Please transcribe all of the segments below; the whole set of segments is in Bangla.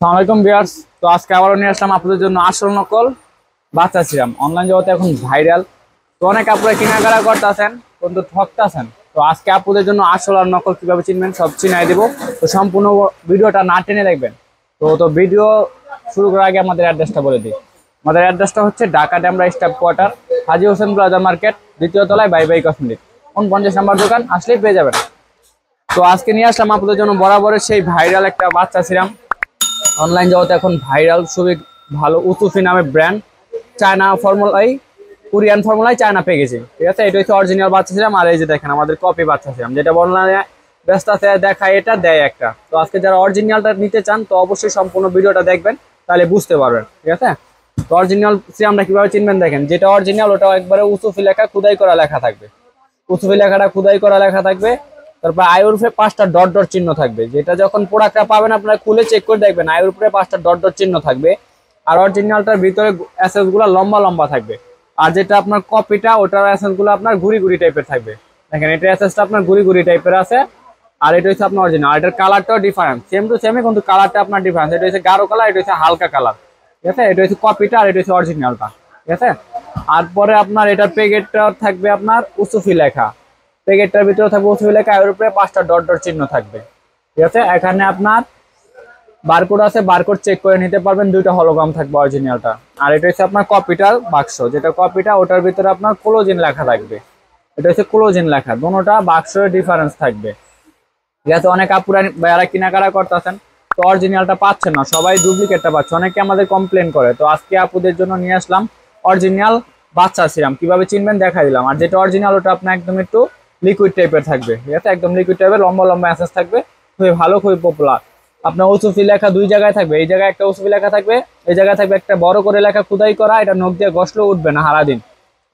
আসসালামাইকুম ভিউয়ার্স। তো আজকে আবারও নিয়ে আসলাম আপনাদের জন্য আসল নকল বাচ্চা সিরাম। অনলাইন জগতে এখন ভাইরাল। তো অনেক আপুরা কেনাকাটা করতেছেন কিন্তু ঠকতেছেন। তো আজকে আপুদের জন্য আসল আর নকল কিভাবে চিনবেন সব চিনাই দেবো। তো সম্পূর্ণ ভিডিওটা না টেনে দেখবেন। তো ভিডিও শুরু করার আগে আমাদের অ্যাড্রেসটা বলে দিই। আমাদের অ্যাড্রেসটা হচ্ছে ঢাকা ডেমরা স্টাফ কোয়ার্টার, হাজী হোসেন প্লাজা মার্কেট, দ্বিতীয় তলায় বাই বাই কসমেটিক। 49 নাম্বার দোকান, আসলেই পেয়ে যাবেন। তো আজকে নিয়ে আসলাম আপনাদের জন্য বরাবরের সেই ভাইরাল একটা বাচ্চা সিরাম। অনলাইন জগতে এখন ভাইরাল, খুবই ভালো উসুফি নামে ব্র্যান্ড। চায়না ফর্মুলাই, কোরিয়ান ফর্মুলাই চায়না প্যাকেজিং, ঠিক আছে। এটা হচ্ছে অরিজিনাল বাচ্চা ছিলাম। আর এই যে দেখেন আমাদের কপি বাচ্চা ছিলাম, যেটা অনলাইনে ব্যস্ত আছে দেখায় এটা দেয় একটা। তো আজকে যারা অরিজিনালটা নিতে চান তো অবশ্যই সম্পূর্ণ ভিডিওটা দেখবেন, তাহলে বুঝতে পারবেন, ঠিক আছে। তো অরিজিনাল সিরামটা কিভাবে চিনবেন দেখেন। যেটা অরিজিনাল ওটা একবারে উসুফি লেখা, খুদাই করা লেখা থাকবে। উসুফি লেখাটা খুদাই করা লেখা থাকবে। তারপর আয়ের উপরে 5টা ডট ডট চিহ্ন থাকবে। যেটা যখন প্রোডাক্টটা পাবেন আপনারা খুলে চেক করে দেখবেন, আয়ের উপরে 5টা ডট ডট চিহ্ন থাকবে। আর অরিজিনালটার ভিতরে এসএস গুলো লম্বা লম্বা থাকবে। আর যেটা আপনার কপিটা ওটার এসএস গুলো আপনার ঘুরি ঘুরি টাইপের থাকবে। দেখেন এটা এসএসটা আপনার ঘুরি ঘুরি টাইপের আছে। আর এটা হচ্ছে আপনার অরিজিনাল। এটার কালারটাও ডিফারেন্ট, সেম টু সেমই কিন্তু কালারটা আপনার ডিফারেন্স। এটা হচ্ছে গাঢ় কালার, এটা হচ্ছে হালকা কালার, ঠিক আছে। এটা হচ্ছে কপিটা আর এটা হচ্ছে অরিজিনালটা, ঠিক আছে। আর পরে আপনার এটার প্যাকেটটা থাকবে আপনার উসুফি লেখা। প্যাকেটটার ভিতরে থাকবে উসুফি লেখা, এর উপরে 5টা ডট ডট চিহ্ন থাকবে, ঠিক আছে। এখানে আপনার বারকোড আছে, বারকোড চেক করে নিতে পারবেন। 2টা হলোগ্রাম থাকবে অরিজিনালটা। আর এটা হচ্ছে আপনার কপিটার বাক্স, যেটা কপিটা ওটার ভিতরে আপনার কোলোজিন লেখা থাকবে। এটা হচ্ছে কোলোজিন লেখা, দুটোটা বাক্সের ডিফারেন্স থাকবে, ঠিক আছে। অনেক আপুরা যারা কেনাকাটা করতেছেন তো অরিজিনালটা পাচ্ছেন না, সবাই ডুপ্লিকেটটা পাচ্ছে। অনেকে আমাদের কমপ্লেন করে। তো আজকে আপুদের জন্য নিয়ে আসলাম অরিজিনাল বাচ্চা সিরাম। কিভাবে চিনবেন দেখা দিলাম। আর যেটা অরিজিনাল ওটা আপনার একদম একটু লিকুইড টাইপের থাকবে, ঠিক আছে। একদম লিকুইড টাইপের লম্বা লম্বা অ্যাসেস থাকবে, খুবই ভালো, খুবই পপুলার। আপনার ওসুফি লেখা 2 জায়গায় থাকবে। এই জায়গায় একটা ওসুফি লেখা থাকবে, এই জায়গায় থাকবে একটা বড় করে লেখা খুদাই করা, এটা নখ দিয়ে ঘষলেও উঠবে না সারাদিন।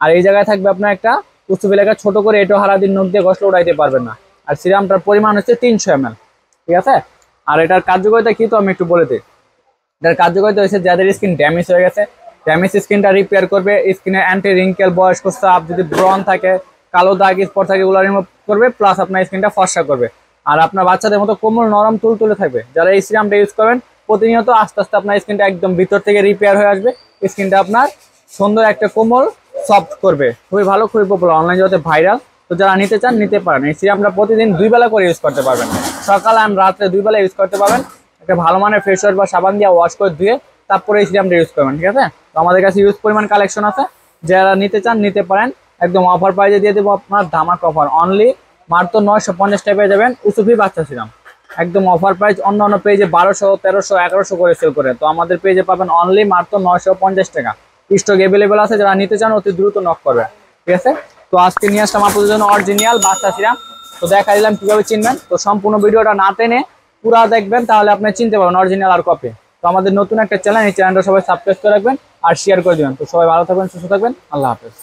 আর এই জায়গায় থাকবে আপনার একটা ওসুফি লেখা ছোট করে, এটাও সারাদিন নখ দিয়ে ঘষলে উঠাইতে পারবেন না। আর সিরামটার পরিমাণ হচ্ছে 300 ml, ঠিক আছে। আর এটার কার্যকারিতা কি তো আমি একটু বলে দিই। এটার কার্যকারিতা হচ্ছে যাদের স্কিন ড্যামেজ হয়ে গেছে, ড্যামেজ স্কিনটা রিপেয়ার করবে। স্কিনে অ্যান্টি রিঙ্কেল, বয়স্ক সাপ, যদি ব্রন থাকে, কালো দাগ স্পট থাকে, ওগুলো রিমুভ করবে। প্লাস আপনার স্কিনটা ফর্সা করবে। আর আপনার বাচ্চাদের মতো কোমল নরম তুলতুলে থাকবে। যারা এই সিরামটা ইউজ করবেন প্রতিনিয়ত আস্তে আস্তে আপনার স্কিনটা একদম ভিতর থেকে রিপেয়ার হয়ে আসবে। স্কিনটা আপনার সুন্দর একটা কোমল সফট করবে। খুবই ভালো, খুবই পপুলার, অনলাইন জগতে ভাইরাল। তো যারা নিতে চান নিতে পারেন। এই সিরামটা প্রতিদিন 2 বেলা করে ইউজ করতে পারবেন, সকালে আর রাত্রে 2 বেলা ইউজ করতে পারবেন। একটা ভালো মানের ফেস ওয়াশ বা সাবান দিয়ে ওয়াশ করে ধুয়ে তারপরে এই সিরামটা ইউজ করবেন, ঠিক আছে। তো আমাদের কাছে ইউজ পরিমাণ কালেকশন আছে, যারা নিতে চান নিতে পারেন। একদম অফার প্রাইজে দিয়ে দেবো আপনার ধামাক অফার। অনলি মাত্র 950 টাকায় যাবেন উসুফি বাচ্চা সিরাম, একদম অফার প্রাইস। অন্য অন্য পেজে 1200, 1300, 1100 করে সেল করে। তো আমাদের পেজে পাবেন অনলি মাত্র 950 টাকা। স্টক অ্যাভেলেবেল আছে, যারা নিতে চান অতি দ্রুত নক করবেন, ঠিক আছে। তো আজকে নিয়ে আসলাম আপনাদের জন্য অরিজিনাল বাচ্চা সিরাম। তো দেখা দিলাম কিভাবে চিনবেন। তো সম্পূর্ণ ভিডিওটা না টেনে পুরা দেখবেন, তাহলে আপনি চিনতে পারবেন অরিজিনাল আর কপি। তো আমাদের নতুন একটা চ্যানেল, এই চ্যানেলটা সবাই সাবস্ক্রাইব করে রাখবেন আর শেয়ার করে দিবেন। তো সবাই ভালো থাকবেন, সুস্থ থাকবেন, আল্লাহ হাফেজ।